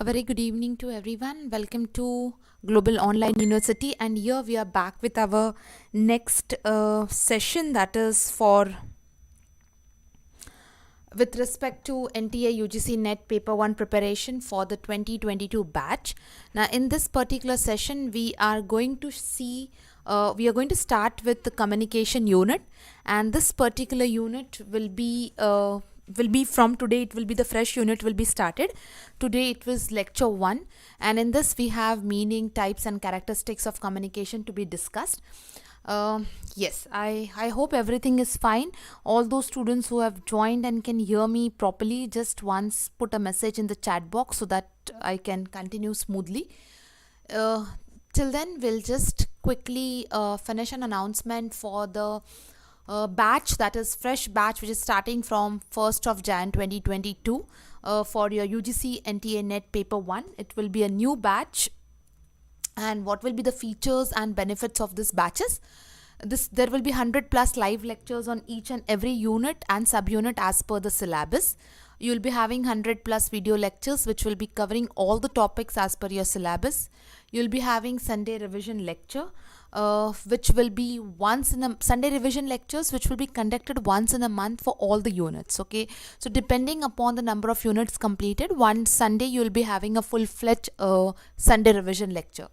A very good evening to everyone. Welcome to Global Online University, and here we are back with our next session, that is for with respect to NTA UGC Net Paper 1 preparation for the 2022 batch. Now in this particular session we are going to start with the communication unit, and this particular unit will be from today. It will be the fresh unit will be started. Today it was lecture 1, and in this we have meaning, types and characteristics of communication to be discussed. Yes, I hope everything is fine. All those students who have joined and can hear me properly, just once put a message in the chat box so that I can continue smoothly. Till then, we'll just quickly finish an announcement for the batch, that is fresh batch, which is starting from 1st of Jan 2022 for your UGC NTA Net Paper 1. It will be a new batch. And what will be the features and benefits of this batches? There will be 100 plus live lectures on each and every unit and subunit as per the syllabus. You will be having 100 plus video lectures which will be covering all the topics as per your syllabus. You will be having Sunday revision lecture which will be Sunday revision lectures which will be conducted once in a month for all the units. Okay, so depending upon the number of units completed, one Sunday you will be having a full-fledged Sunday revision lecture.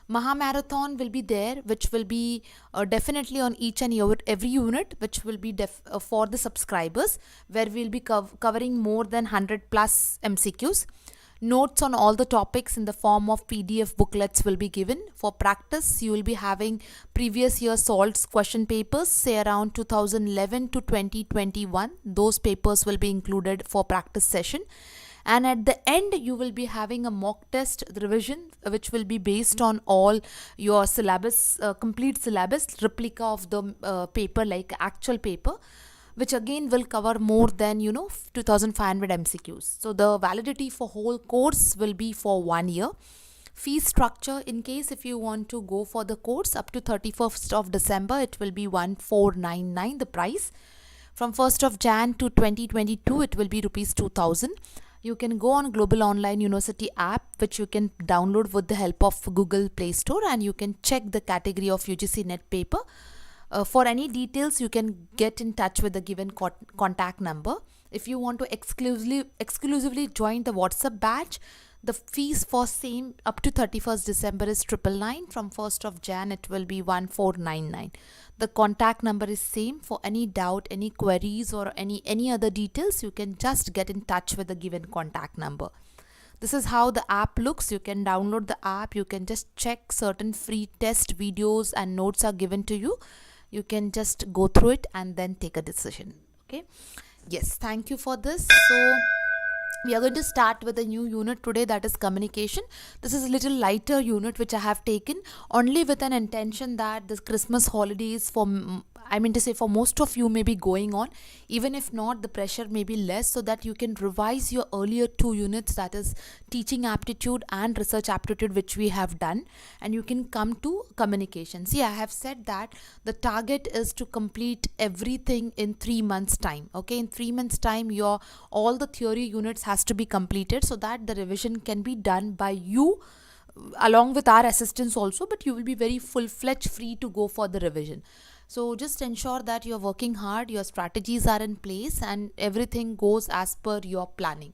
Mahamarathon will be there, which will be definitely on each and every unit, which will be for the subscribers, where we will be covering more than 100 plus MCQs. Notes on all the topics in the form of PDF booklets will be given. For practice, you will be having previous year solved question papers, say around 2011 to 2021. Those papers will be included for practice session. And at the end, you will be having a mock test revision, which will be based on all your syllabus, complete syllabus, replica of the paper, like actual paper, which again will cover more than 2500 MCQs. So the validity for whole course will be for 1 year. Fee structure, in case if you want to go for the course up to 31st of December, it will be 1499 the price. From 1st of Jan to 2022, it will be rupees 2000. You can go on Global Online University app, which you can download with the help of Google Play Store, and you can check the category of UGC Net Paper. For any details, you can get in touch with the given contact number. If you want to exclusively join the WhatsApp batch, the fees for same up to 31st December is 999. From 1st of Jan, it will be 1499. The contact number is same. For any doubt, any queries or any other details, you can just get in touch with the given contact number. This is how the app looks. You can download the app. You can just check certain free test videos and notes are given to you. You can just go through it and then take a decision. Okay. Yes, thank you for this. So we are going to start with a new unit today, that is communication. This is a little lighter unit which I have taken only with an intention that this Christmas holidays for most of you may be going on. Even if not, the pressure may be less, so that you can revise your earlier 2 units, that is teaching aptitude and research aptitude, which we have done, and you can come to communication. See, I have said that the target is to complete everything in 3 months time. Okay, in 3 months time all the theory units has to be completed, so that the revision can be done by you along with our assistance also, but you will be very full-fledged free to go for the revision. So just ensure that you're working hard, your strategies are in place, and everything goes as per your planning.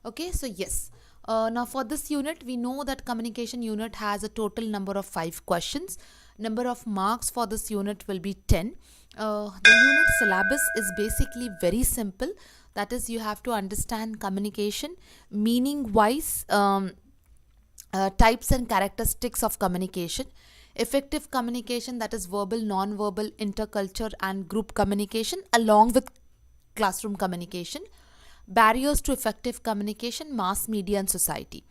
Okay, so yes. Now for this unit, we know that communication unit has a total number of 5 questions. Number of marks for this unit will be 10. The unit syllabus is basically very simple. That is, you have to understand communication, meaning wise, types and characteristics of communication. Effective communication, that is verbal, non-verbal, interculture and group communication along with classroom communication. Barriers to effective communication, mass media and society.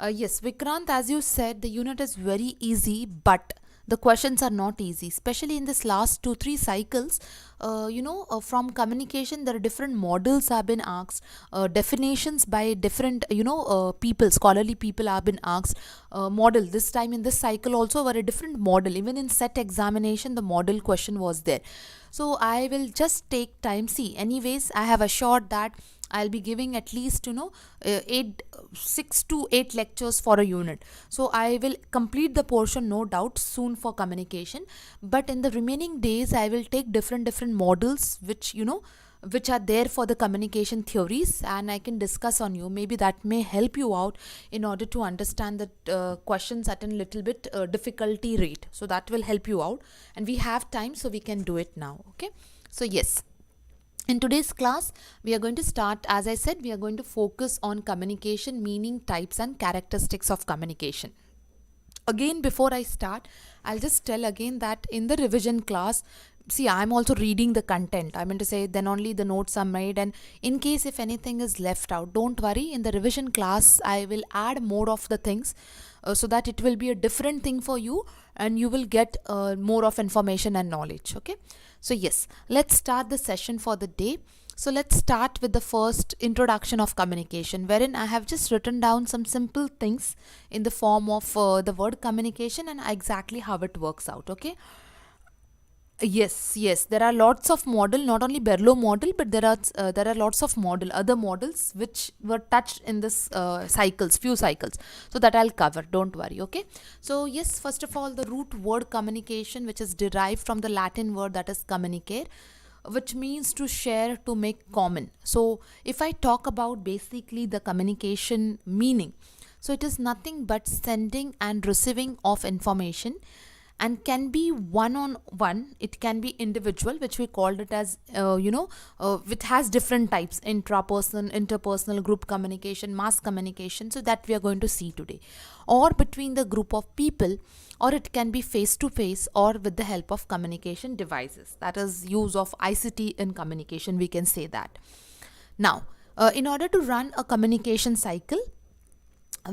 Yes, Vikrant, as you said, the unit is very easy, but the questions are not easy, especially in this last 2-3 cycles. From communication, there are different models have been asked, definitions by different people, scholarly people have been asked. Model this time in this cycle also were a different model. Even in set examination, the model question was there. So I will just take time. See, anyways, I have assured that I'll be giving at least 6 to 8 lectures for a unit. So I will complete the portion, no doubt, soon for communication, but in the remaining days I will take different models which are there for the communication theories, and I can discuss on you. Maybe that may help you out in order to understand the questions at a little bit difficulty rate. So that will help you out, and we have time, so we can do it now. Okay, so yes, in today's class we are going to start, as I said, we are going to focus on communication, meaning, types and characteristics of communication. Again, before I start, I'll just tell again that in the revision class, see, I'm also reading the content. I mean to say, then only the notes are made, and in case if anything is left out, don't worry. In the revision class, I will add more of the things so that it will be a different thing for you, and you will get more of information and knowledge. Okay, so yes, let's start the session for the day. So let's start with the first introduction of communication, wherein I have just written down some simple things in the form of the word communication and exactly how it works out. Okay. Yes, there are lots of model, not only Berlo model, but there are lots of other models which were touched in this few cycles. So that I'll cover, don't worry. Okay, so yes, first of all, the root word communication, which is derived from the Latin word that is communicare, which means to share, to make common. So if I talk about basically the communication meaning, so it is nothing but sending and receiving of information, and can be one-on-one, it can be individual, which we called it as which has different types: intrapersonal, interpersonal, group communication, mass communication, so that we are going to see today, or between the group of people, or it can be face to face, or with the help of communication devices, that is use of ICT in communication, we can say that. Now in order to run a communication cycle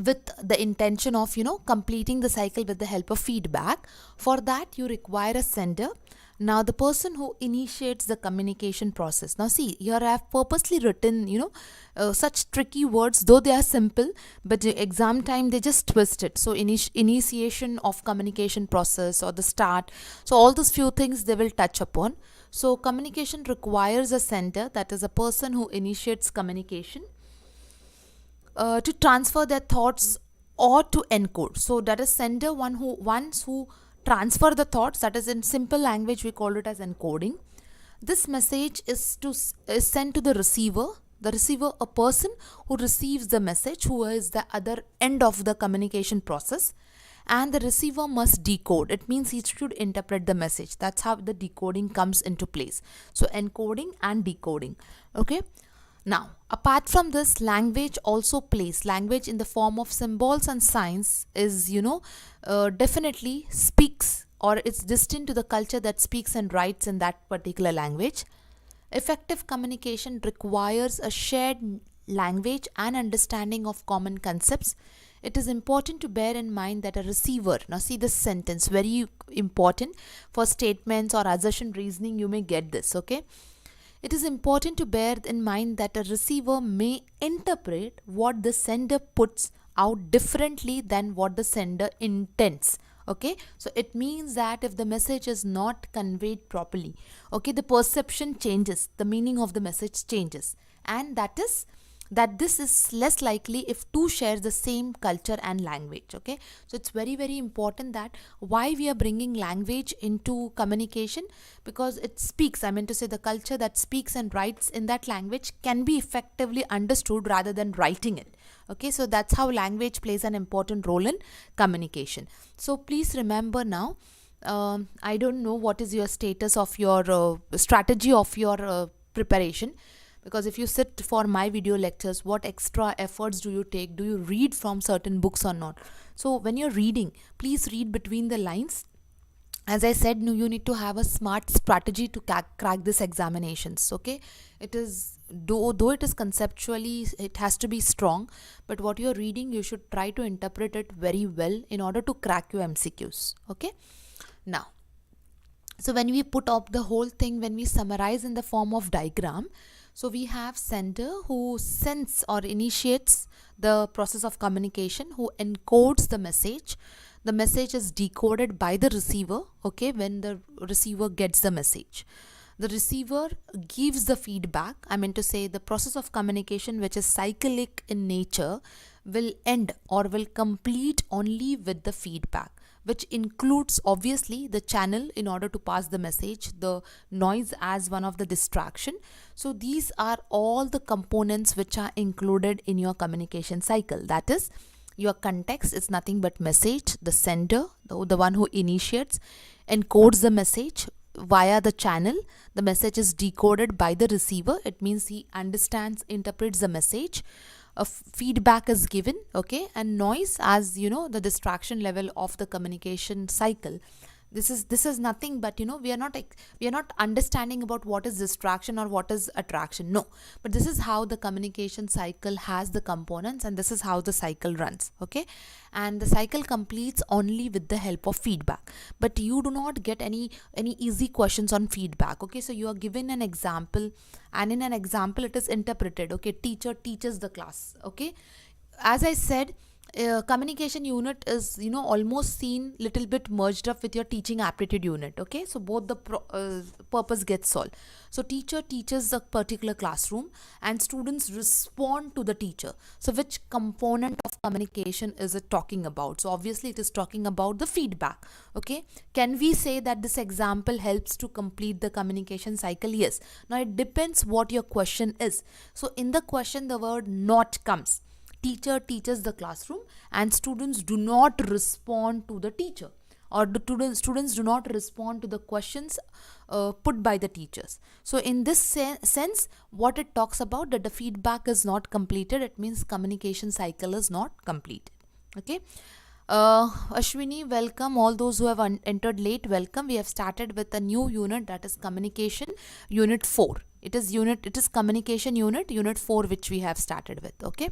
with the intention of completing the cycle with the help of feedback, for that you require a sender. Now the person who initiates the communication process. Now see, here I have purposely written such tricky words, though they are simple, but the exam time they just twist it. So initiation of communication process, or the start, so all those few things they will touch upon. So communication requires a sender, that is a person who initiates communication, to transfer their thoughts or to encode. So that is sender, one who transfer the thoughts, that is in simple language we call it as encoding. This message is sent to the receiver, a person who receives the message, who is the other end of the communication process, and the receiver must decode. It means he should interpret the message. That's how the decoding comes into place. So encoding and decoding. Okay. Now, apart from this, language also plays. Language in the form of symbols and signs is, definitely speaks, or it's distinct to the culture that speaks and writes in that particular language. Effective communication requires a shared language and understanding of common concepts. It is important to bear in mind that a receiver, now see this sentence, very important for statements or assertion reasoning, you may get this. Okay. It is important to bear in mind that a receiver may interpret what the sender puts out differently than what the sender intends. Okay, so it means that if the message is not conveyed properly, okay, the perception changes, the meaning of the message changes, and that this is less likely if two share the same culture and language. Okay, so it's very important that why we are bringing language into communication, because it speaks, I mean to say, the culture that speaks and writes in that language can be effectively understood rather than writing it. Okay, so that's how language plays an important role in communication. So please remember now, I don't know what is your status of your strategy of your preparation, because if you sit for my video lectures, what extra efforts do you take? Do you read from certain books or not? So when you're reading, please read between the lines. As I said, you need to have a smart strategy to crack this examinations. Okay, it is though it is conceptually, it has to be strong, but what you're reading, you should try to interpret it very well in order to crack your MCQs. Okay, now, so when we put up the whole thing, when we summarize in the form of diagram, so we have sender who sends or initiates the process of communication, who encodes the message. The message is decoded by the receiver, okay, when the receiver gets the message. The receiver gives the feedback. I mean to say the process of communication, which is cyclic in nature, will end or will complete only with the feedback, which includes obviously the channel in order to pass the message, the noise as one of the distraction. So these are all the components which are included in your communication cycle. That is, your context is nothing but message, the sender, the one who initiates, encodes the message via the channel. The message is decoded by the receiver. It means he understands, interprets the message. A feedback is given, okay, and noise as the distraction level of the communication cycle. This is nothing but we are not understanding about what is distraction or what is attraction. No, but this is how the communication cycle has the components, and this is how the cycle runs, okay. And the cycle completes only with the help of feedback. But you do not get any easy questions on feedback, okay. So you are given an example, and in an example it is interpreted, okay. Teacher teaches the class, okay. As I said, communication unit is almost seen little bit merged up with your teaching aptitude unit, okay. So both the purpose gets solved. So teacher teaches the particular classroom and students respond to the teacher. So which component of communication is it talking about? So obviously it is talking about the feedback, okay. Can we say that this example helps to complete the communication cycle? Yes. Now it depends what your question is. So in the question the word not comes. Teacher teaches the classroom and students do not respond to the teacher, or the students do not respond to the questions put by the teachers. So in this sense, what it talks about, that the feedback is not completed, it means communication cycle is not completed, okay. Ashwini, welcome. All those who have entered late, welcome. We have started with a new unit, that is communication unit 4. It is communication unit 4 which we have started with, okay.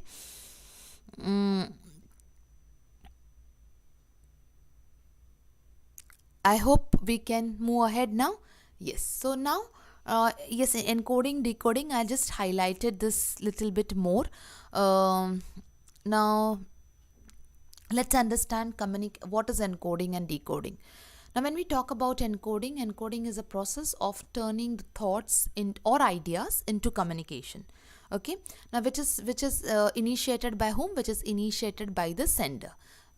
I hope we can move ahead now. Yes. So now, yes, encoding, decoding, I just highlighted this little bit more. Now, let's understand what is encoding and decoding. Now, when we talk about encoding is a process of turning the thoughts or ideas into communication. Okay. Now, which is initiated by whom? Which is initiated by the sender.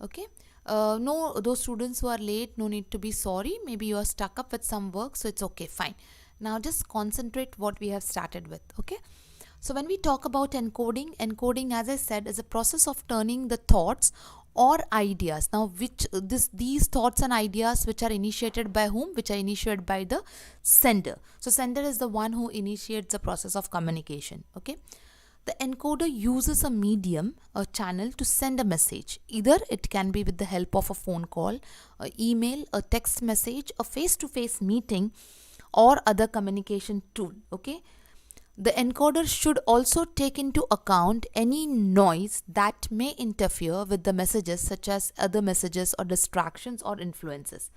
Okay. No, those students who are late, no need to be sorry. Maybe you are stuck up with some work, so it's okay, fine. Now, just concentrate what we have started with. Okay. So, when we talk about encoding, as I said, is a process of turning the thoughts or ideas. Now, these thoughts and ideas which are initiated by whom? Which are initiated by the sender. So, sender is the one who initiates the process of communication. Okay. The encoder uses a medium, a channel, to send a message. Either it can be with the help of a phone call, an email, a text message, a face-to-face meeting, or other communication tool. Okay. The encoder should also take into account any noise that may interfere with the messages, such as other messages or distractions or influences.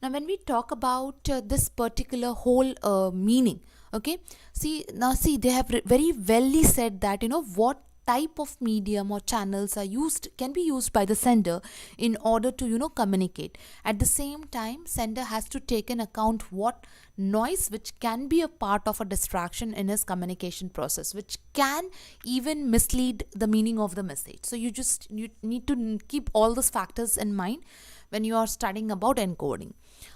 Now, when we talk about this particular whole meaning, okay, see, they have very well said that, what type of medium or channels can be used by the sender in order to communicate. At the same time, sender has to take in account what noise which can be a part of a distraction in his communication process, which can even mislead the meaning of the message. So you need to keep all those factors in mind when you are studying about encoding.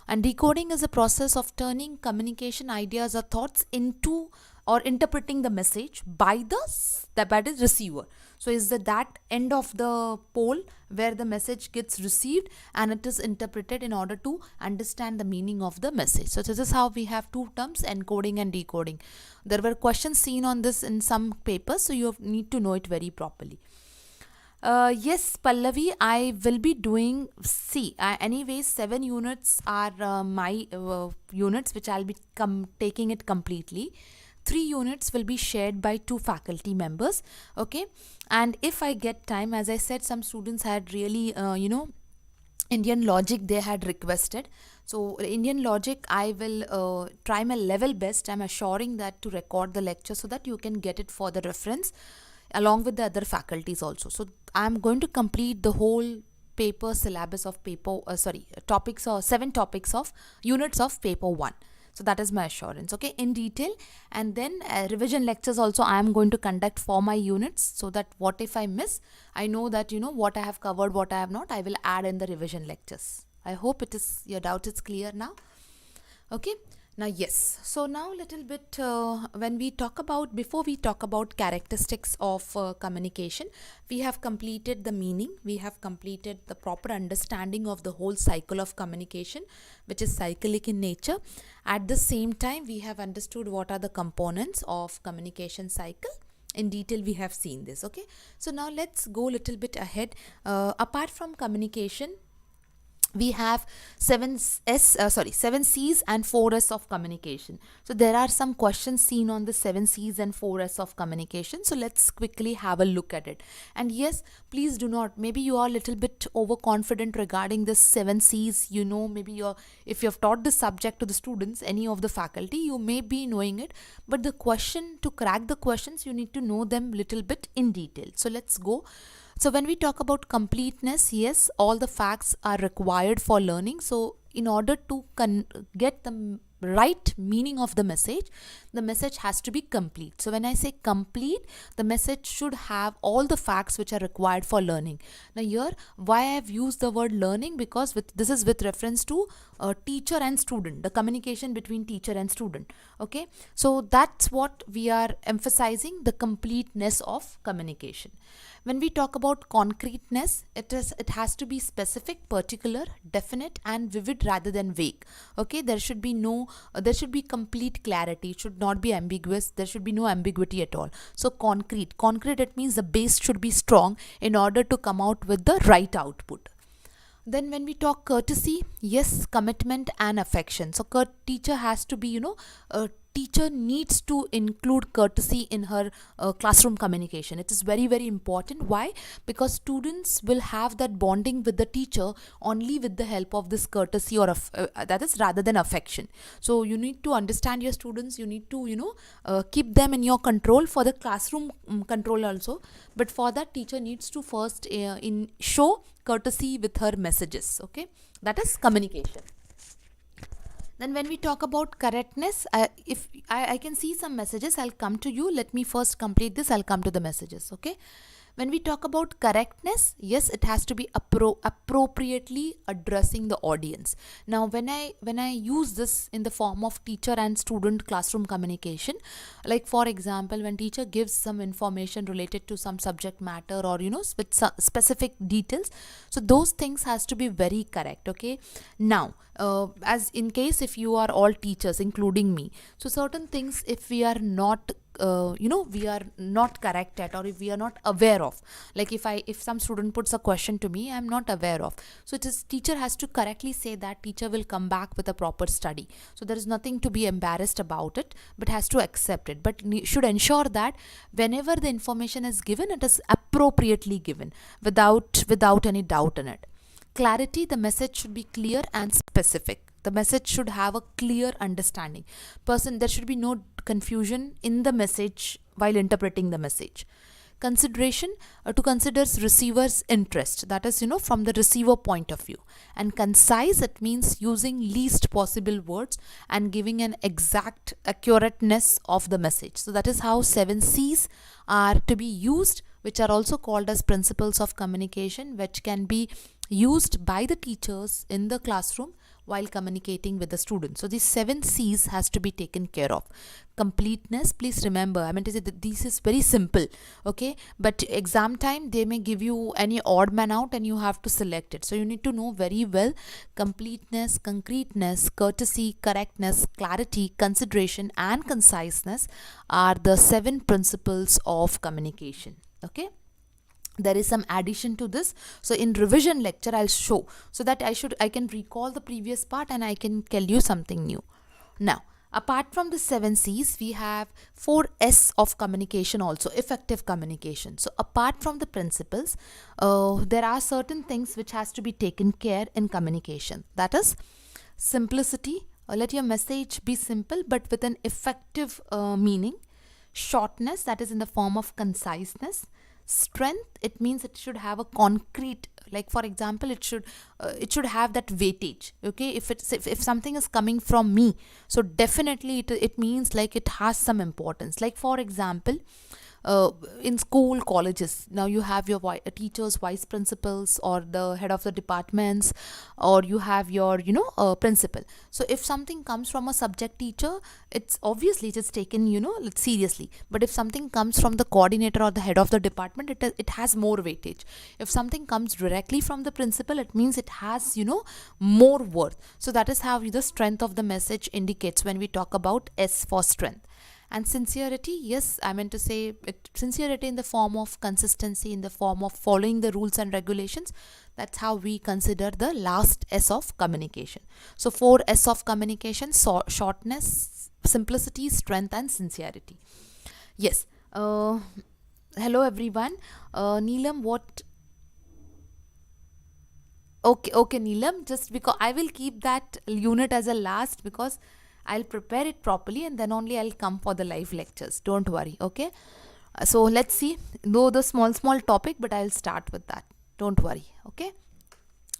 And decoding is a process of turning communication ideas or thoughts into or interpreting the message by the receiver. So is that end of the pole where the message gets received and it is interpreted in order to understand the meaning of the message. So this is how we have two terms, encoding and decoding. There were questions seen on this in some papers, so you need to know it very properly. Yes, Pallavi, I will be doing, anyways, 7 units are my units which I'll be taking it completely. 3 units will be shared by 2 faculty members, okay. And if I get time, as I said, some students had really, Indian logic they had requested. So Indian logic, I will try my level best. I'm assuring that to record the lecture so that you can get it for the reference along with the other faculties also. So I'm going to complete the whole paper syllabus of paper, topics or 7 topics of units of paper 1. So that is my assurance, okay, in detail. And then revision lectures also I am going to conduct for my units, so that what if I miss, I know that what I have covered, what I have not, I will add in the revision lectures. I hope your doubt is clear now. Okay, now yes, so now little bit before we talk about characteristics of communication, we have completed the meaning, we have completed the proper understanding of the whole cycle of communication, which is cyclic in nature. At the same time, we have understood what are the components of communication cycle. In detail we have seen this. Okay, so now let's go a little bit ahead. Apart from communication, we have 7 C's and 4 S of communication. So there are some questions seen on the 7 C's and 4 S of communication. So let's quickly have a look at it. And yes, please do not, maybe you are a little bit overconfident regarding this 7 C's. Maybe if you have taught this subject to the students, any of the faculty, you may be knowing it. But to crack the questions, you need to know them little bit in detail. So let's go. So when we talk about completeness, yes, all the facts are required for learning. So in order to get the right meaning of the message has to be complete. So when I say complete, the message should have all the facts which are required for learning. Now here, why I have used the word learning, because this is with reference to teacher and student, the communication between teacher and student. Okay, so that's what we are emphasizing, the completeness of communication. When we talk about concreteness, it has to be specific, particular, definite and vivid rather than vague. Okay, there should be complete clarity. It should not be ambiguous. There should be no ambiguity at all. So concrete, it means the base should be strong in order to come out with the right output. Then when we talk courtesy, yes, commitment and affection. So teacher has to be, teacher needs to include courtesy in her classroom communication. It is very, very important. Why? Because students will have that bonding with the teacher only with the help of this courtesy, or that is rather than affection. So you need to understand your students. You need to keep them in your control for the classroom control also. But for that, teacher needs to first show courtesy with her messages. Okay, that is communication. Then when we talk about correctness, if I can see some messages, I'll come to you. Let me first complete this. I'll come to the messages. Okay. When we talk about correctness, yes, it has to be appropriately addressing the audience. Now, when I use this in the form of teacher and student classroom communication, like for example, when teacher gives some information related to some subject matter, or with specific details, so those things has to be very correct. Okay. Now, as in case if you are all teachers, including me, so certain things if we are not we are not correct at, or if we are not aware of, like if some student puts a question to me, I am not aware of, so it is teacher has to correctly say that. Teacher will come back with a proper study, so there is nothing to be embarrassed about it, but has to accept it, but should ensure that whenever the information is given, it is appropriately given without any doubt in it. Clarity, the message should be clear and specific. The message should have a clear understanding. There should be no confusion in the message while interpreting the message. Consideration, to consider receiver's interest, that is from the receiver point of view. And concise, it means using least possible words and giving an exact accurateness of the message. So that is how 7 C's are to be used, which are also called as principles of communication, which can be used by the teachers in the classroom while communicating with the students. So these 7 C's has to be taken care of. Completeness, please remember, I mean to say that this is very simple, okay, but exam time they may give you any odd man out and you have to select it. So you need to know very well completeness, concreteness, courtesy, correctness, clarity, consideration and conciseness are the 7 principles of communication. Okay. There is some addition to this. So in revision lecture, I'll show so that I can recall the previous part and I can tell you something new. Now, apart from the 7 C's, we have 4 S of communication also, effective communication. So apart from the principles, there are certain things which has to be taken care in communication. That is simplicity. Let your message be simple but with an effective meaning. Shortness, that is in the form of conciseness. Strength, it means it should have a concrete, like for example, it should have that weightage. Okay, if something is coming from me, so definitely it means like it has some importance. Like for example, in school, colleges, now you have your teachers, vice principals, or the head of the departments, or you have your principal. So if something comes from a subject teacher, it's obviously just taken seriously. But if something comes from the coordinator or the head of the department, it has more weightage. If something comes directly from the principal, it means it has more worth. So that is how the strength of the message indicates when we talk about S for strength. And sincerity, yes, I meant to say sincerity in the form of consistency, in the form of following the rules and regulations. That's how we consider the last S of communication. So 4 S of communication: shortness, simplicity, strength, and sincerity. Yes. Hello everyone. Neelam, what? Okay, Neelam, just because I will keep that unit as a last, because I'll prepare it properly and then only I'll come for the live lectures. Don't worry, okay? So let's see. Though the small topic, but I'll start with that. Don't worry, okay?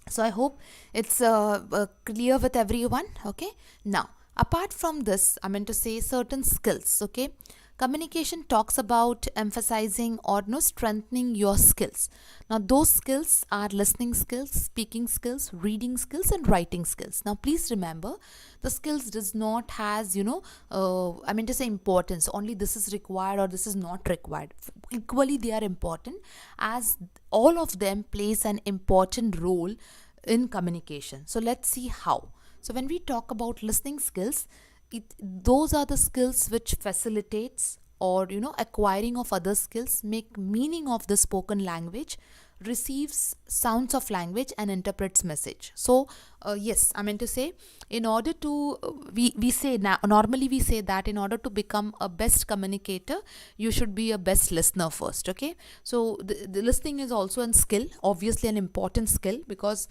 So I hope it's clear with everyone, okay? Now, apart from this, I meant to say certain skills, okay? Communication talks about emphasizing or strengthening your skills. Now those skills are listening skills, speaking skills, reading skills, and writing skills. Now please remember, the skills does not has I mean to say importance, only this is required or this is not required. Equally they are important, as all of them plays an important role in communication. So let's see how. So when we talk about listening skills, those are the skills which facilitates or acquiring of other skills, make meaning of the spoken language, receives sounds of language, and interprets message. So yes, I mean to say, in order to we say now, normally we say that in order to become a best communicator, you should be a best listener first. Okay, so the listening is also a skill, obviously an important skill, because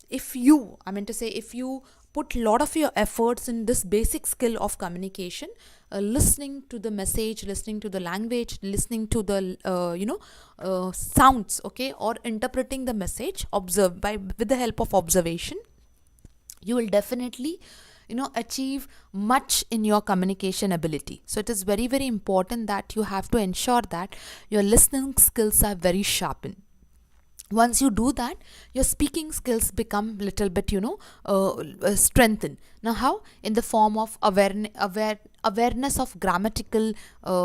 if you put a lot of your efforts in this basic skill of communication, listening to the message, listening to the language, listening to the sounds, okay, or interpreting the message with the help of observation, you will definitely achieve much in your communication ability. So it is very, very important that you have to ensure that your listening skills are very sharpened. Once you do that, your speaking skills become little bit strengthened. Now how? In the form of awareness of grammatical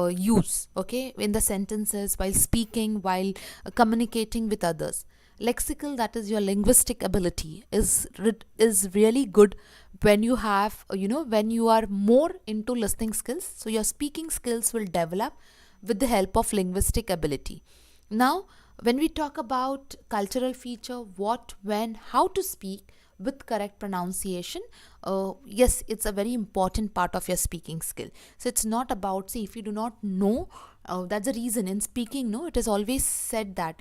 use, okay, in the sentences, while speaking, while communicating with others. Lexical, that is your linguistic ability, is really good when you have when you are more into listening skills. So your speaking skills will develop with the help of linguistic ability. Now when we talk about cultural feature, what, when, how to speak with correct pronunciation, yes, it's a very important part of your speaking skill. So it's not about, see, if you do not know, that's the reason in speaking, it is always said that,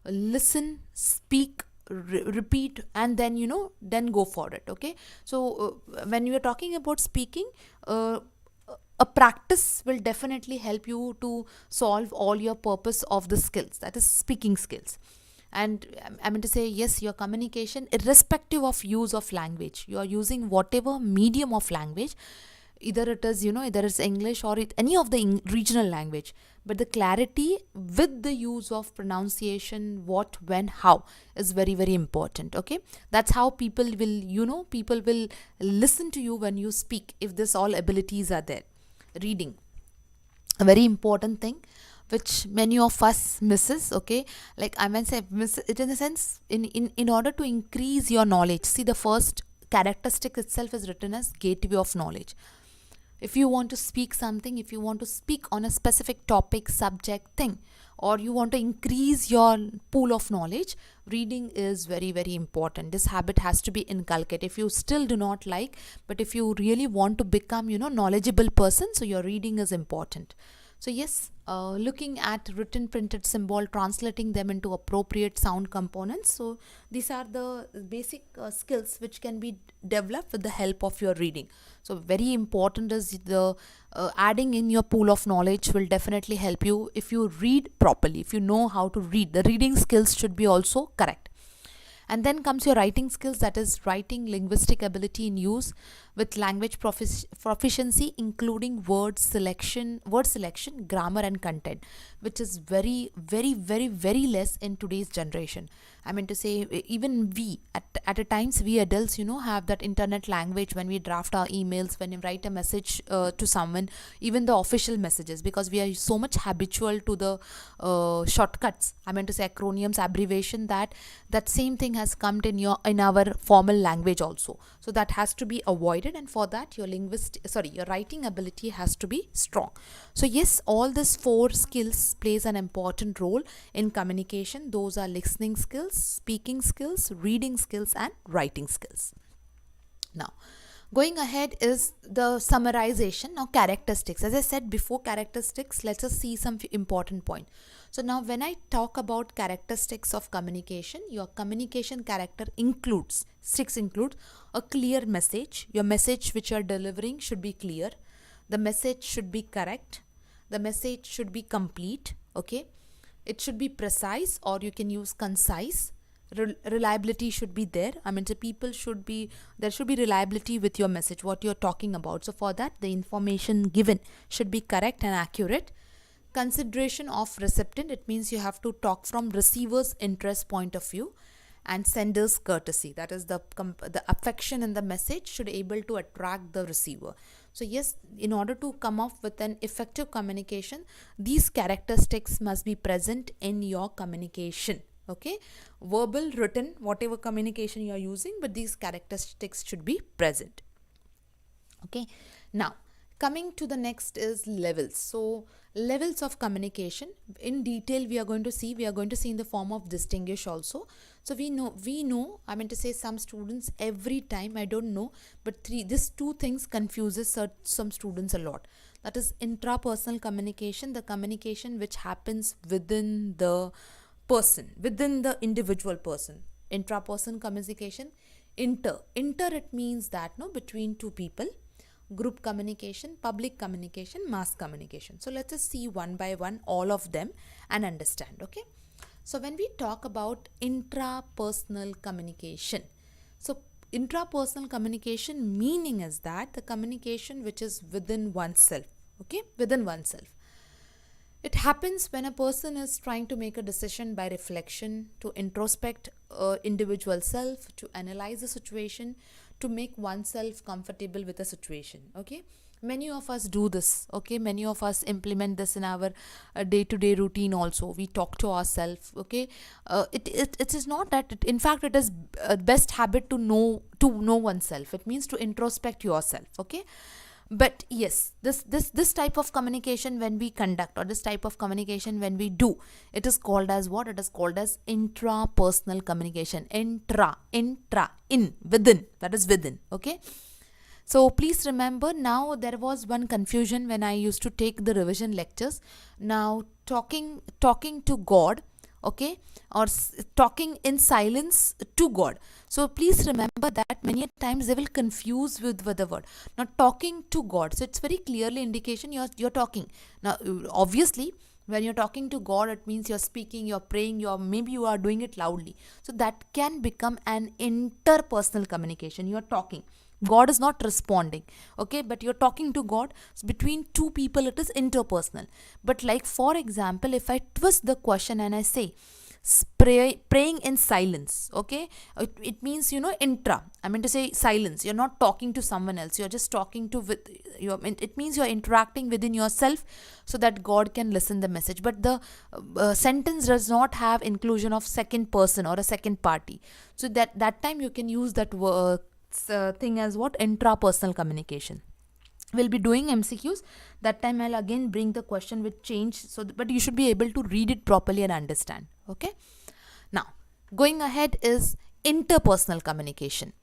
listen, speak, repeat, and then, then go for it, okay? So when you are talking about speaking, a practice will definitely help you to solve all your purpose of the skills, that is speaking skills. And I mean to say, yes, your communication, irrespective of use of language, you are using whatever medium of language, either it is either it's English or any of the regional language, but the clarity with the use of pronunciation, what, when, how, is very, very important. Okay, that's how people will listen to you when you speak, if this all abilities are there. Reading, a very important thing which many of us misses, okay, like I might say miss it in the sense, in order to increase your knowledge. See, the first characteristic itself is written as gateway of knowledge. If you want to speak something, if you want to speak on a specific topic, subject, thing, or you want to increase your pool of knowledge, reading is very, very important. This habit has to be inculcated. If you still do not like, but if you really want to become knowledgeable person, so your reading is important. So yes, looking at written printed symbol, translating them into appropriate sound components. So these are the basic skills which can be developed with the help of your reading. So very important is the adding in your pool of knowledge will definitely help you if you read properly. If you know how to read, the reading skills should be also correct. And then comes your writing skills, that is writing linguistic ability in use with language proficiency, including word selection, grammar and content, which is very, very, very, very less in today's generation. I mean to say, even we at a times, we adults, have that internet language when we draft our emails, when we write a message to someone, even the official messages, because we are so much habitual to the shortcuts. I mean to say acronyms, abbreviation, that same thing has come in our formal language also. So that has to be avoided, and for that your writing ability has to be strong. So yes, all these 4 skills plays an important role in communication. Those are listening skills, speaking skills, reading skills and writing skills. Now going ahead is the summarization. Now characteristics, as I said before, characteristics, let us see some important point. So now when I talk about characteristics of communication, your communication character includes a clear message. Your message which you are delivering should be clear. The message should be correct. The message should be complete. Okay, it should be precise, or you can use concise. Reliability should be there. I mean, there should be reliability with your message, what you're talking about. So for that, the information given should be correct and accurate. Consideration of recipient, it means you have to talk from receiver's interest point of view. And sender's courtesy, that is the affection in the message should able to attract the receiver. So yes, in order to come up with an effective communication, these characteristics must be present in your communication. Okay, verbal, written, whatever communication you are using, but these characteristics should be present. Okay, now coming to the next is levels. So levels of communication in detail we are going to see in the form of distinguish also. So we know, I mean to say, some students every time, I don't know, but these 2 things confuses some students a lot. That is intrapersonal communication, the communication which happens within the person, within the individual person. Intrapersonal communication. Inter, it means that between 2 people. Group communication, public communication, mass communication. So let's just see one by one all of them and understand. Okay, so when we talk about intrapersonal communication, so intrapersonal communication meaning is that the communication which is within oneself. Okay, within oneself. It happens when a person is trying to make a decision by reflection, to introspect individual self, to analyze the situation, to make oneself comfortable with a situation. Okay, many of us do this. Okay, many of us implement this in our day-to-day routine also. We talk to ourselves. Okay, it is not that in fact it is best habit to know oneself. It means to introspect yourself. Okay, but yes, this type of communication when we conduct, or this type of communication when we do, it is called as what? It is called as intrapersonal communication. In, within, that is within. Okay, so please remember, now there was one confusion when I used to take the revision lectures. Now talking to God, okay, or talking in silence to God. So please remember that many times they will confuse with the word. Now talking to God, so it's very clearly indication you're talking. Now obviously when you're talking to God, it means you're speaking, you're praying, maybe you are doing it loudly. So that can become an interpersonal communication. You're talking, God is not responding, okay, but you're talking to God. So between 2 people it is interpersonal. But like for example, if I twist the question and I say praying in silence, okay, it means intra, I mean to say silence. You're not talking to someone else, you're just talking to it means you're interacting within yourself so that God can listen the message. But the sentence does not have inclusion of second person or a second party. So that time you can use that thing as what? Intrapersonal communication. We'll be doing MCQs. That time I'll again bring the question with change, but you should be able to read it properly and understand. Okay, now going ahead is interpersonal communication.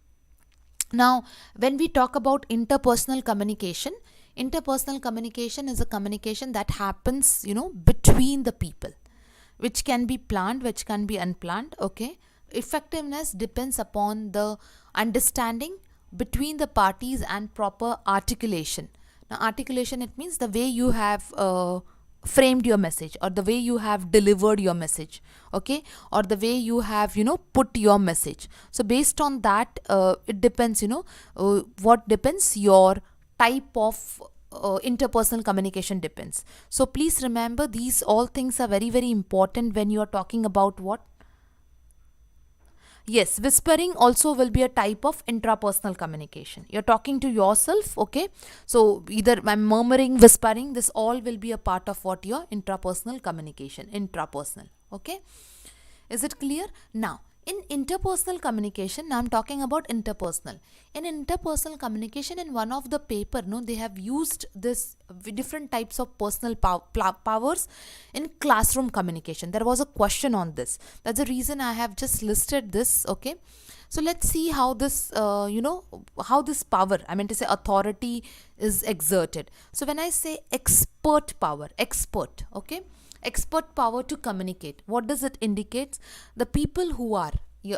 Now when we talk about interpersonal communication, Interpersonal communication is a communication that happens, between the people, which can be planned, which can be unplanned. Okay, effectiveness depends upon the understanding between the parties and proper articulation. Now, articulation, it means the way you have framed your message, or the way you have delivered your message, okay, or the way you have put your message. So based on that, it depends, what depends, your type of interpersonal communication depends. So please remember, these all things are very, very important when you are talking about what. Yes, whispering also will be a type of intrapersonal communication. You're talking to yourself, okay? So either I'm murmuring, whispering, this all will be a part of what your intrapersonal communication, intrapersonal, okay? Is it clear? Now, in interpersonal communication, now I'm talking about interpersonal. In interpersonal communication, in one of the paper, they have used this different types of personal powers in classroom communication. There was a question on this. That's the reason I have just listed this, okay? So let's see how this, how this power, I mean to say authority, is exerted. So when I say expert power, expert, okay? Expert power to communicate, what does it indicate? The people who are,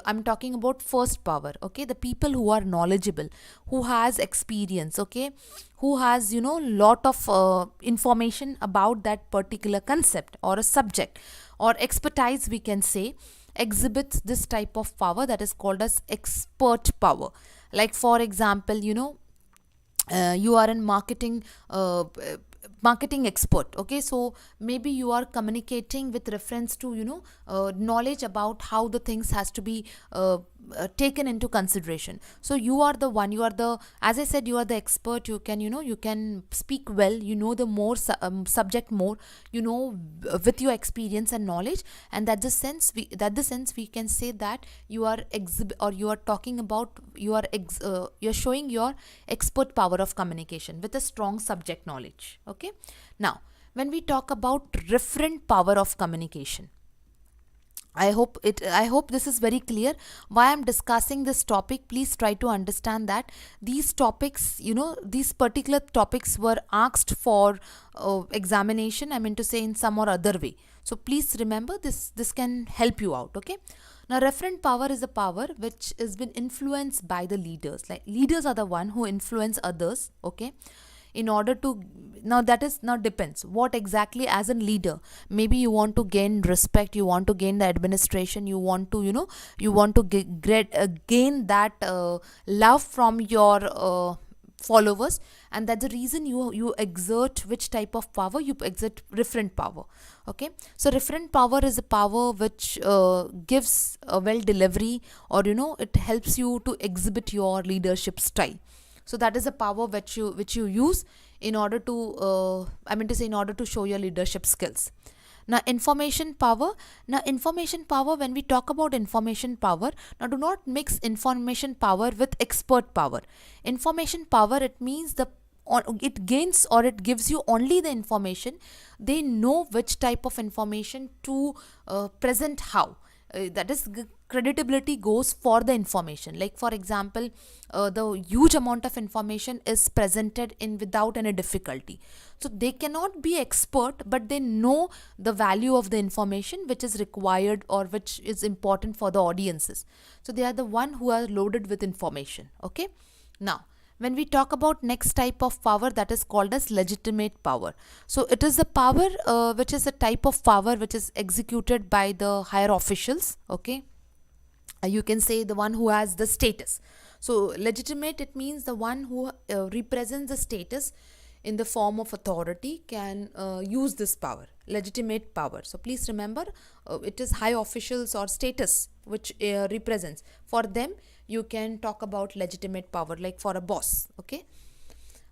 I'm talking about first power, okay, the people who are knowledgeable, who has experience, okay, who has lot of information about that particular concept or a subject or expertise, we can say, exhibits this type of power that is called as expert power. Like for example, you are in marketing, marketing expert, okay, so maybe you are communicating with reference to knowledge about how the things has to be taken into consideration. So you are the one, you are the, as I said, you are the expert. You can you can speak well, the more subject more, with your experience and knowledge, and that's the sense we can say that you are or you are talking about, you're showing your expert power of communication with a strong subject knowledge, okay. Now when we talk about referent power of communication, I hope this is very clear why I'm discussing this topic. Please try to understand that these topics, these particular topics were asked for examination, I mean to say, in some or other way. So please remember this can help you out, okay. Now referent power is a power which has been influenced by the leaders. Like leaders are the one who influence others, okay, in order to, now depends what exactly. As a leader, maybe you want to gain respect, you want to gain the administration, you want to gain that love from your followers, and that's the reason you exert which type of power. You exert referent power, okay. So referent power is a power which gives a well delivery, or it helps you to exhibit your leadership style. So that is a power which you use in order to in order to show your leadership skills. Now information power. When we talk about information power, now do not mix information power with expert power. Information power, it means it gains or it gives you only the information. They know which type of information to present how. That is, creditability goes for the information. Like for example, the huge amount of information is presented in without any difficulty. So they cannot be expert, but they know the value of the information which is required or which is important for the audiences. So they are the one who are loaded with information, okay. Now when we talk about next type of power, that is called as legitimate power. So it is the power which is a type of power which is executed by the higher officials, okay. You can say the one who has the status. So legitimate, it means the one who represents the status in the form of authority can use this power, legitimate power. So please remember, it is high officials or status which represents. For them, you can talk about legitimate power, like for a boss, okay.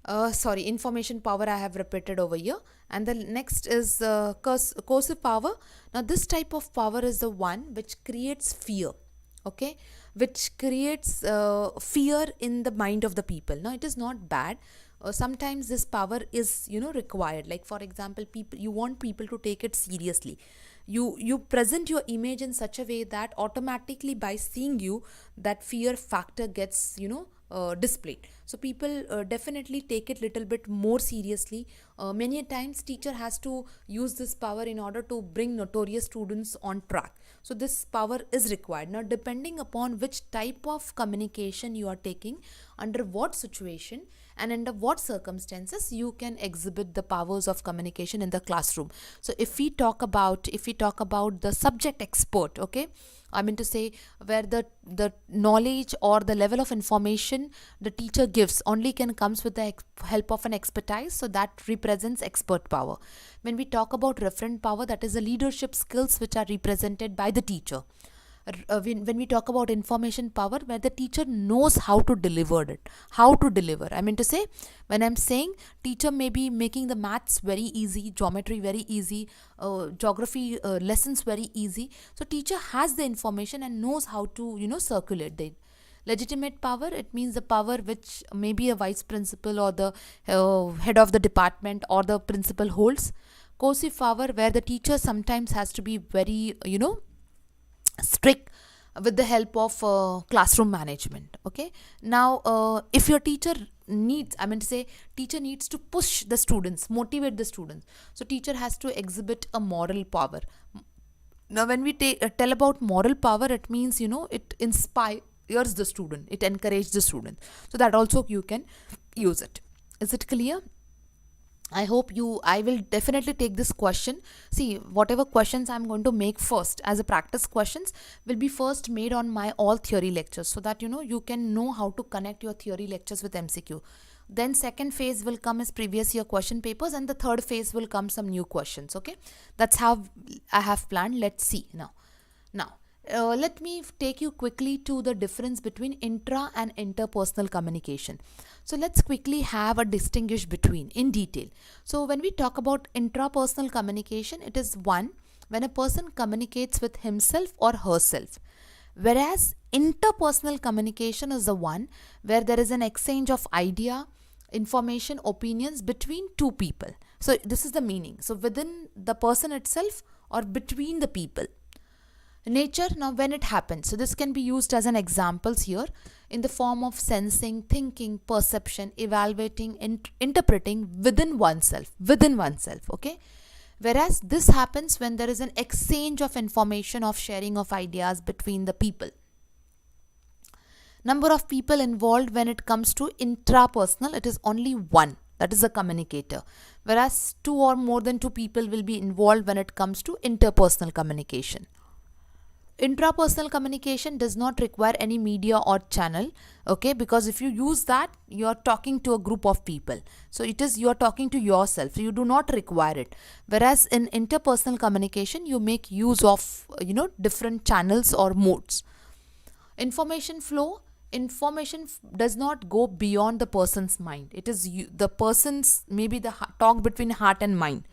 Information power I have repeated over here. And the next is coercive power. Now this type of power is the one which creates fear, okay, which creates fear in the mind of the people. Now it is not bad. Sometimes this power is required. Like for example, you want people to take it seriously. You present your image in such a way that automatically by seeing you, that fear factor gets displayed. So people definitely take it little bit more seriously. Many a times teacher has to use this power in order to bring notorious students on track. So this power is required. Now depending upon which type of communication you are taking, under what situation and under what circumstances you can exhibit the powers of communication in the classroom. So if we talk about the subject expert, okay, I mean to say where the knowledge or the level of information the teacher gives only can comes with the help of an expertise, so that represents expert power. When we talk about referent power, that is the leadership skills which are represented by the teacher. When we talk about information power, where the teacher knows how to deliver it, I mean to say, when I'm saying teacher may be making the maths very easy, geometry very easy, geography lessons very easy, so teacher has the information and knows how to circulate it. Legitimate power, it means the power which maybe a vice principal or the head of the department or the principal holds. Coercive power, where the teacher sometimes has to be very strict with the help of classroom management. Okay, now if your teacher needs, I mean to say, teacher needs to push the students, motivate the students, so teacher has to exhibit a moral power. Now when we tell about moral power, it means it inspires the student, it encourages the student, so that also you can use it. Is it clear? I will definitely take this question. See, whatever questions I'm going to make first as a practice questions will be first made on my all theory lectures, so that you can know how to connect your theory lectures with MCQ. Then second phase will come as previous year question papers, and the third phase will come some new questions. Okay, that's how I have planned. Let's see now. Let me take you quickly to the difference between intra and interpersonal communication. So let's quickly have a distinguish between in detail. So when we talk about intrapersonal communication, it is one when a person communicates with himself or herself. Whereas interpersonal communication is the one where there is an exchange of idea, information, opinions between two people. So this is the meaning. So within the person itself or between the people. Nature, now when it happens, so this can be used as an examples here in the form of sensing, thinking, perception, evaluating, interpreting within oneself, okay. Whereas this happens when there is an exchange of information, of sharing of ideas between the people. Number of people involved when it comes to intrapersonal, it is only one, that is the communicator. Whereas two or more than two people will be involved when it comes to interpersonal communication. Intrapersonal communication does not require any media or channel, okay, because if you use that, you are talking to a group of people, so you are talking to yourself, you do not require it. Whereas in interpersonal communication, you make use of different channels or modes. Information flow, information does not go beyond the person's mind, it is the person's, maybe the talk between heart and mind.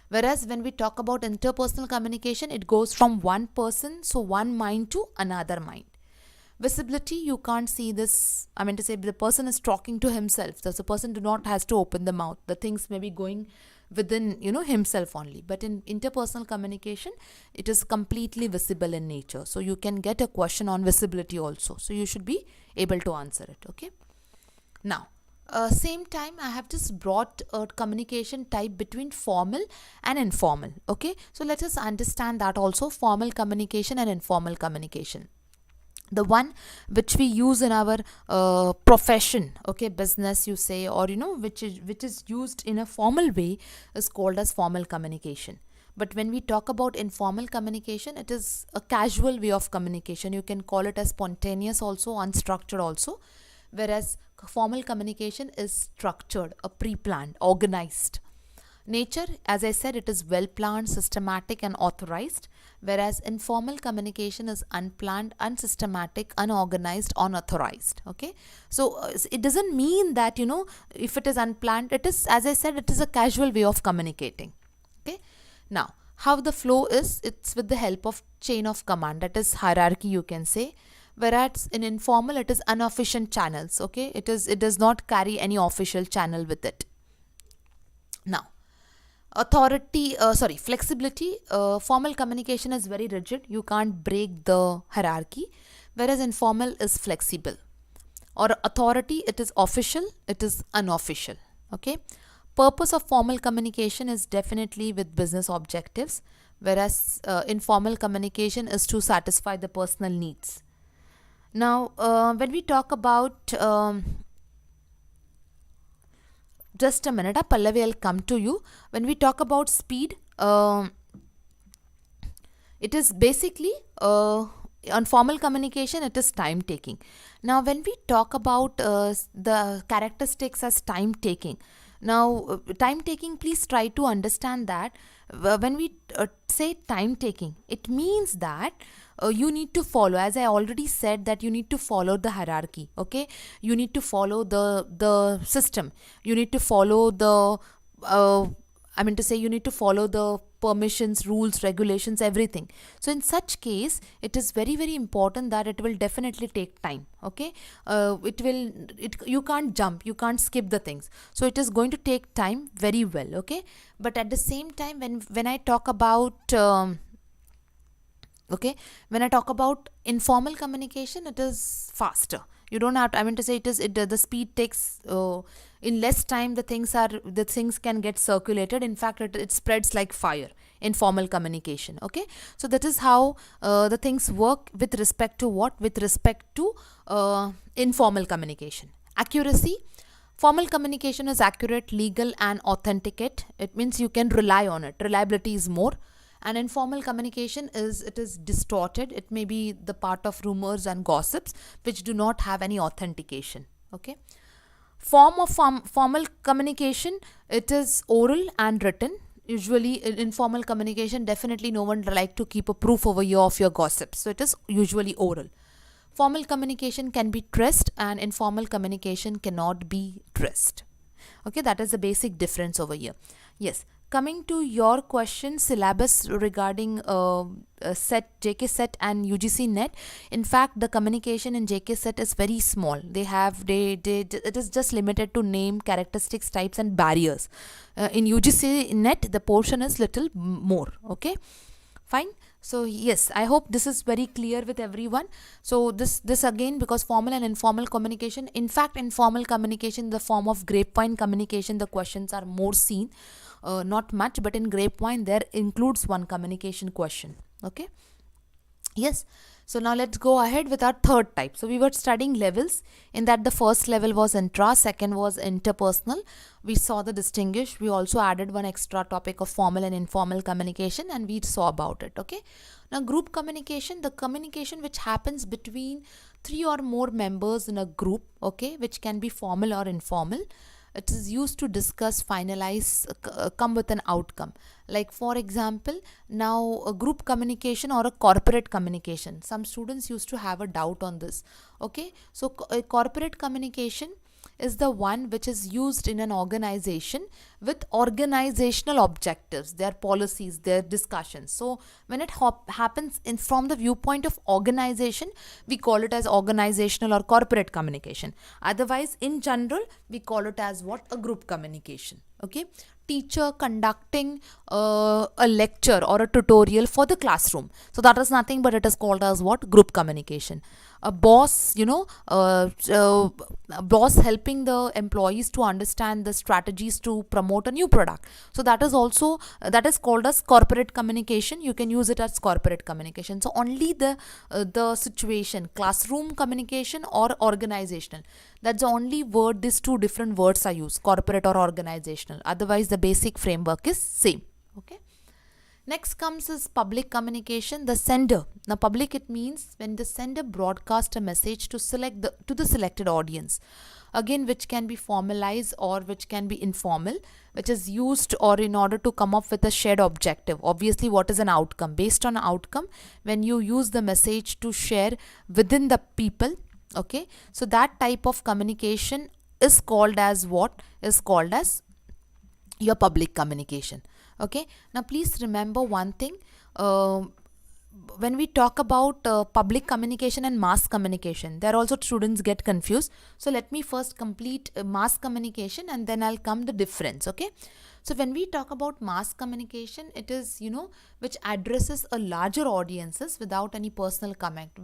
Whereas when we talk about interpersonal communication, it goes from one person, so one mind to another mind. Visibility, you can't see this, I mean to say, the person is talking to himself, so the person do not has to open the mouth, the things may be going within himself only. But in interpersonal communication, it is completely visible in nature, so you can get a question on visibility also, so you should be able to answer it. Okay, now same time I have just brought a communication type between formal and informal. Okay, so let us understand that also, formal communication and informal communication. The one which we use in our profession, okay, business you say, or which is used in a formal way, is called as formal communication. But when we talk about informal communication, it is a casual way of communication. You can call it as spontaneous also, unstructured also. Whereas formal communication is structured, a pre-planned, organized. Nature, as I said, it is well planned, systematic and authorized. Whereas informal communication is unplanned, unsystematic, unorganized, unauthorized. Okay, so it doesn't mean that if it is unplanned, it is, as I said, it is a casual way of communicating. Okay, now how the flow is, it's with the help of chain of command, that is hierarchy you can say. Whereas in informal, it is unofficial channels. Okay, it does not carry any official channel with it. Now flexibility, formal communication is very rigid, you can't break the hierarchy, whereas informal is flexible. or authority, it is official, it is unofficial. Okay. Purpose of formal communication is definitely with business objectives, whereas informal communication is to satisfy the personal needs. Now, when we talk about just a minute, Pallavi, I'll come to you. When we talk about speed, it is basically on formal communication, it is time taking. Now, when we talk about the characteristics as time taking, now time taking, please try to understand that when we say time taking, it means that you need to follow, as I already said, that you need to follow the hierarchy. Okay, you need to follow the system, you need to follow the you need to follow the permissions, rules, regulations, everything. So in such case, it is very, very important that it will definitely take time. Okay, you can't jump, you can't skip the things. So it is going to take time very well. Okay, but at the same time, when I talk about when I talk about informal communication, it is faster. You don't have to, the speed takes in less time, the things can get circulated. In fact, it spreads like fire in formal communication. Okay, so that is how the things work with respect to what? With respect to informal communication. Accuracy. Formal communication is accurate, legal and authenticate. It means you can rely on it. Reliability is more. And informal communication is distorted. It may be the part of rumors and gossips which do not have any authentication. Okay. Form of formal communication, it is oral and written. Usually in informal communication, definitely no one like to keep a proof over here of your gossip. So it is usually oral. Formal communication can be traced and informal communication cannot be traced. Okay, that is the basic difference over here. Yes. Coming to your question, syllabus regarding JK-SET and UGC NET. In fact, the communication in JK-SET is very small. It is just limited to name, characteristics, types and barriers. In UGC NET, the portion is little more. Okay, fine. So yes, I hope this is very clear with everyone. So this again, because formal and informal communication, in fact, informal communication, the form of grapevine communication, the questions are more seen. Not much, but in grapevine there includes one communication question. Okay, yes. So now let's go ahead with our third type. So we were studying levels. In that, the first level was intra, second was interpersonal. We saw the distinguish. We also added one extra topic of formal and informal communication, and we saw about it. Okay, now group communication, the communication which happens between 3 or more members in a group. Okay, which can be formal or informal. It is used to discuss, finalize, come with an outcome. Like for example, now a group communication or a corporate communication. Some students used to have a doubt on this. Okay, so corporate communication is the one which is used in an organization with organizational objectives, their policies, their discussions. So when it happens from the viewpoint of organization, we call it as organizational or corporate communication. Otherwise, in general, we call it as what? A group communication. Okay, teacher conducting a lecture or a tutorial for the classroom. So that is nothing but it is called as what? Group communication. A boss, boss helping the employees to understand the strategies to promote a new product. So that is also, that is called as corporate communication. You can use it as corporate communication. So only the situation, classroom communication or organizational, that's the only word, these two different words are used, corporate or organizational. Otherwise, the basic framework is same. Okay. Next comes is public communication, the sender. Now public, it means when the sender broadcasts a message to the selected audience. Again, which can be formalized or which can be informal, which is used or in order to come up with a shared objective. Obviously, what is an outcome? Based on an outcome, when you use the message to share within the people. Okay, so that type of communication is called as what? Is called as your public communication. Okay, now please remember one thing. When we talk about public communication and mass communication, there also students get confused. So let me first complete mass communication and then I'll come the difference. Okay, so when we talk about mass communication, it is, which addresses a larger audiences without any personal connect,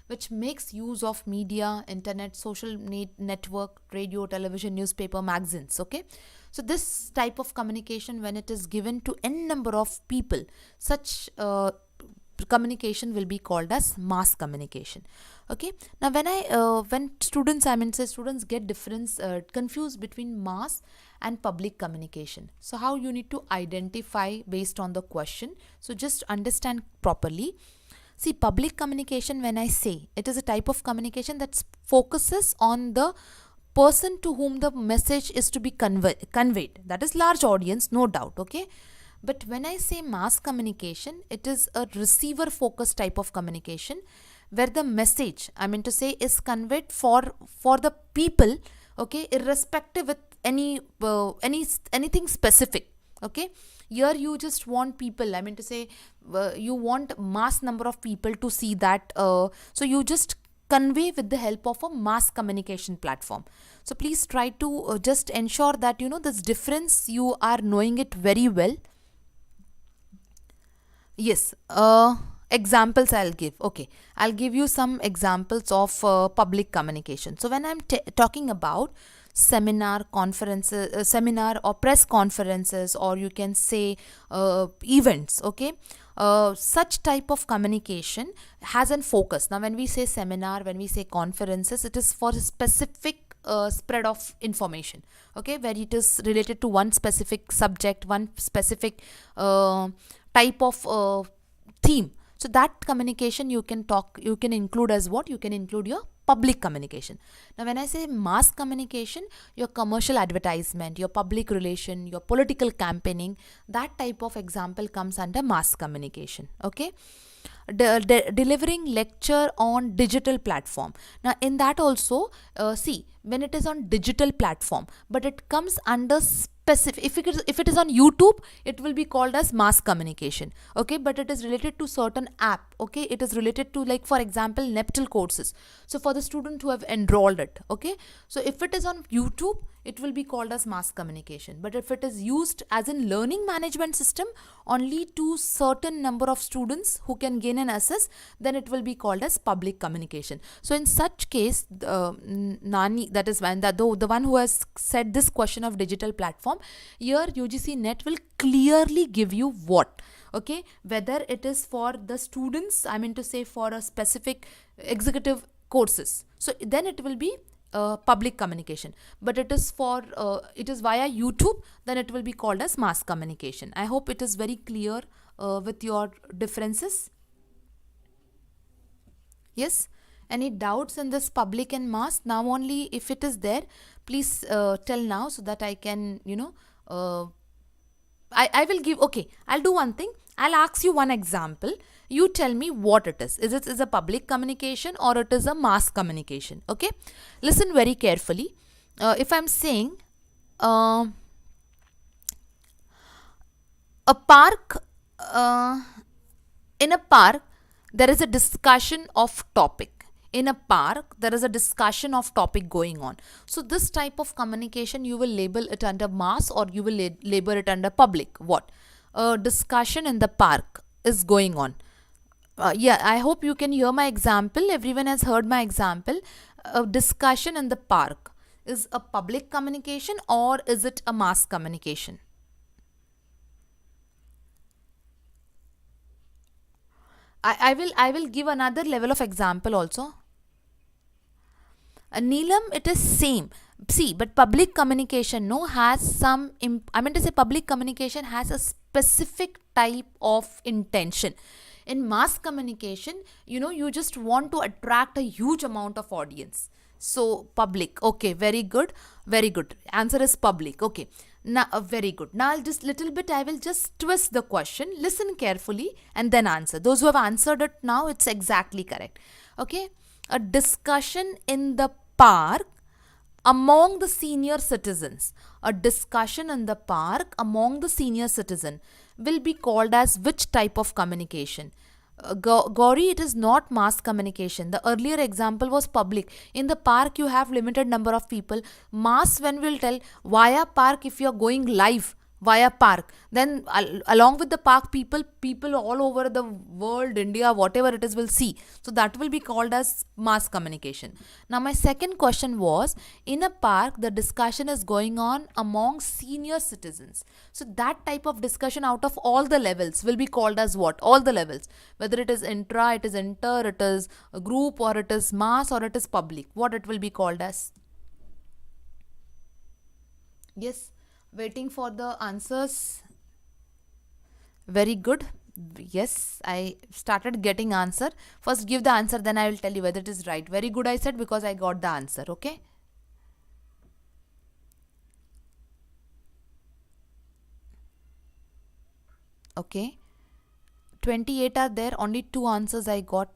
which makes use of media, internet, social network, radio, television, newspaper, magazines. Okay, so this type of communication, when it is given to n number of people, such communication will be called as mass communication. Okay, now when students get confused between mass and public communication, so how you need to identify based on the question. So just understand properly. See, public communication, when I say, it is a type of communication that focuses on the person to whom the message is to be conveyed. That is large audience, no doubt. Okay, but when I say mass communication, it is a receiver focused type of communication where the message, is conveyed for the people. Okay, irrespective with anything specific. Okay, here you just want people, you want mass number of people to see that, so you just convey with the help of a mass communication platform. So please try to just ensure that this difference, you are knowing it very well. Yes, examples I'll give. Okay, I'll give you some examples of public communication. So when I'm talking about seminar or press conferences, or you can say events, okay, such type of communication has a focus. Now when we say seminar, when we say conferences, it is for a specific spread of information, okay, where it is related to one specific subject, one specific type of theme. So that communication you can include as what? You can include your public communication. Now when I say mass communication, your commercial advertisement, your public relation, your political campaigning, that type of example comes under mass communication. Okay, delivering lecture on digital platform. Now in that also, see, when it is on digital platform, but it comes under specific, if it is on YouTube, it will be called as mass communication. Okay, but it is related to certain app. Okay, it is related to, like, for example, NEPTIL courses. So for the student who have enrolled it, okay, so if it is on YouTube, it will be called as mass communication. But if it is used as in learning management system only to certain number of students who can gain an access, then it will be called as public communication. So in such case, Nani, that is the one who has said this question of digital platform, here UGC Net will clearly give you what, okay, whether it is for the students, for a specific executive courses, so then it will be public communication. But it is for it is via YouTube, then it will be called as mass communication. I hope it is very clear with your differences. Yes, any doubts in this public and mass? Now only, if it is there, please tell now, so that I can, I will give, okay, I'll do one thing. I'll ask you one example. You tell me what it is. Is it a public communication or it is a mass communication? Okay, listen very carefully. If I'm saying a park, in a park there is a discussion of topic. In a park, there is a discussion of topic going on. So this type of communication, you will label it under mass, or you will label it under public. What? A discussion in the park is going on. Yeah, I hope you can hear my example. Everyone has heard my example. A discussion in the park is a public communication, or is it a mass communication? I will give another level of example also. Neelam, it is same. See, but public communication has some, public communication has a specific type of intention. In mass communication, you just want to attract a huge amount of audience. So public, okay, very good, very good. Answer is public. Okay, now very good. Now I will just twist the question. Listen carefully and then answer. Those who have answered it now, it's exactly correct. Okay, a discussion in the park among the senior citizens. A discussion in the park among the senior citizen will be called as which type of communication? Gauri, it is not mass communication. The earlier example was public. In the park, you have limited number of people. Mass, when we'll tell via park, if you are going live via park. Then along with the park, people all over the world, India, whatever it is, will see. So that will be called as mass communication. Now my second question was, in a park the discussion is going on among senior citizens. So that type of discussion out of all the levels will be called as what? All the levels. Whether it is intra, it is inter, it is a group, or it is mass, or it is public. What it will be called as? Yes, waiting for the answers. Very good. Yes, I started getting answer. First give the answer, then I will tell you whether it is right. Very good, I said, because I got the answer. Okay. Okay. 28 are there. Only 2 answers I got.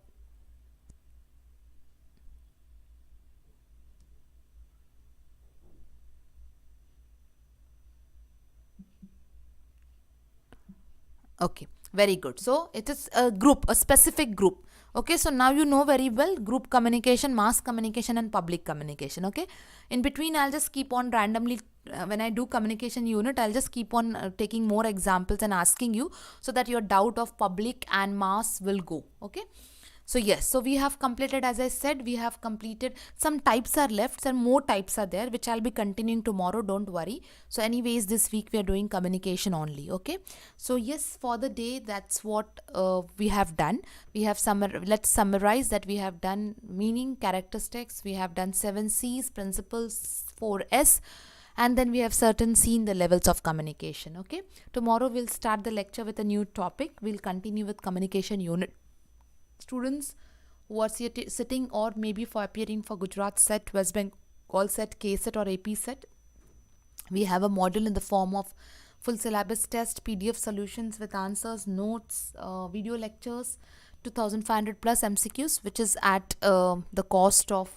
Okay, very good. So it is a group, a specific group. Okay, so now you know very well group communication, mass communication, and public communication. Okay, in between I'll just keep on randomly, when I do communication unit, I'll just keep on taking more examples and asking you, so that your doubt of public and mass will go. Okay. So yes, so we have completed, as I said, we have completed. Some types are left, some more types are there, which I'll be continuing tomorrow, don't worry. So anyways, this week we are doing communication only. Okay, so yes, for the day, that's what we have done. We have let's summarize that. We have done meaning, characteristics, we have done 7 C's, principles, 4 S, and then we have certain seen the levels of communication. Okay, tomorrow we'll start the lecture with a new topic. We'll continue with communication unit. Students who are sitting or maybe for appearing for Gujarat SET, West Bengal SET, KSET or APSET, we have a module in the form of full syllabus test, PDF solutions with answers, notes, video lectures, 2500 plus MCQs, which is at the cost of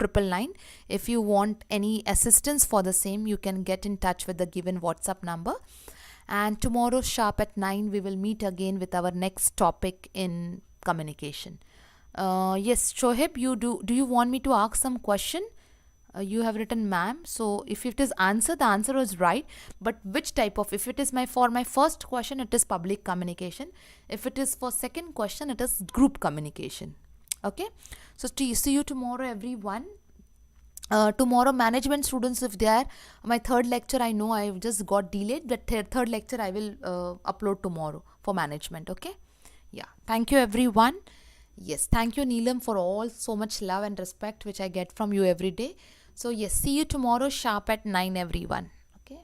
999. If you want any assistance for the same, you can get in touch with the given WhatsApp number. And tomorrow sharp at 9, we will meet again with our next topic in communication. Yes, Shoaib, do you want me to ask some question? You have written ma'am, so if it is answer, the answer is right, but which type of, if it is for my first question, it is public communication. If it is for second question, it is group communication. Okay, so see you tomorrow, everyone. Tomorrow management students, if they are, my third lecture, I know I just got delayed, but third lecture I will upload tomorrow for management. Okay. Yeah, thank you everyone. Yes, thank you Neelam for all so much love and respect which I get from you every day. So yes, see you tomorrow sharp at 9 everyone. Okay.